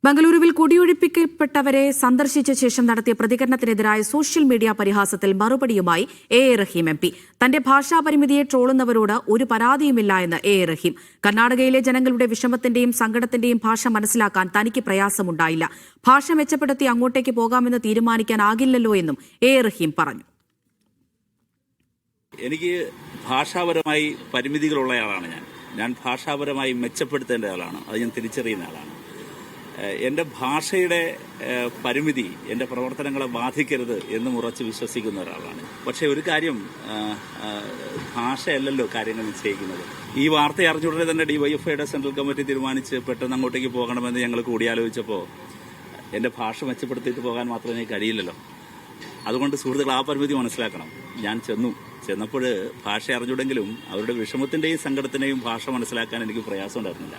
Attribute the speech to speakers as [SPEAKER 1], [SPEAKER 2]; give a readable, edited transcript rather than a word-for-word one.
[SPEAKER 1] ബംഗളൂരുവിൽ കുടിയൊഴിപ്പിക്കപ്പെട്ടവരെ സന്ദർശിച്ച ശേഷം നടത്തിയ പ്രതികരണത്തിനെതിരായ സോഷ്യൽ മീഡിയ പരിഹാസത്തിൽ മറുപടിയുമായി എ റഹീം എം പി. തന്റെ ഭാഷാപരിമിതിയെ ട്രോളുന്നവരോട് ഒരു പരാതിയുമില്ല എന്ന് എ റഹീം. കർണാടകയിലെ ജനങ്ങളുടെ വിഷമത്തിന്റെയും സങ്കടത്തിന്റെയും ഭാഷ മനസ്സിലാക്കാൻ തനിക്ക് പ്രയാസമുണ്ടായില്ല. ഭാഷ മെച്ചപ്പെടുത്തി അങ്ങോട്ടേക്ക് പോകാമെന്ന് തീരുമാനിക്കാനാകില്ലല്ലോ എന്നും എ റഹീം പറഞ്ഞു.
[SPEAKER 2] എനിക്ക് ഭാഷാപരമായി പരിമിതികളുള്ളയാളാണ്. ഞാൻ ഭാഷാപരമായി മെച്ചപ്പെടുത്തേണ്ട ആളാണ്. അത് ഞാൻ തിരിച്ചറിയുന്ന ആളാണ്. എൻ്റെ ഭാഷയുടെ പരിമിതി എൻ്റെ പ്രവർത്തനങ്ങളെ ബാധിക്കരുത് എന്ന് ഉറച്ച് വിശ്വസിക്കുന്ന ഒരാളാണ്. പക്ഷേ ഒരു കാര്യം, ഭാഷയല്ലല്ലോ കാര്യങ്ങൾ നിശ്ചയിക്കുന്നത്. ഈ വാർത്ത അറിഞ്ഞുടനെ തന്നെ ഡിവൈഎഫ്ഐയുടെ സെൻട്രൽ കമ്മിറ്റി തീരുമാനിച്ച് പെട്ടെന്ന് അങ്ങോട്ടേക്ക് പോകണമെന്ന് ഞങ്ങൾ കൂടിയാലോചിച്ചപ്പോൾ എൻ്റെ ഭാഷ മെച്ചപ്പെടുത്തിയിട്ട് പോകാൻ മാത്രമേ എനിക്ക് കഴിയില്ലല്ലോ. അതുകൊണ്ട് സുഹൃത്തുക്കൾ ആ പരിമിതി മനസ്സിലാക്കണം. ഞാൻ ചെന്നപ്പോൾ ഭാഷ അറിഞ്ഞുടെങ്കിലും അവരുടെ വിഷമത്തിൻ്റെയും സങ്കടത്തിൻ്റെയും ഭാഷ മനസ്സിലാക്കാൻ എനിക്ക് പ്രയാസം ഉണ്ടായിരുന്നില്ല.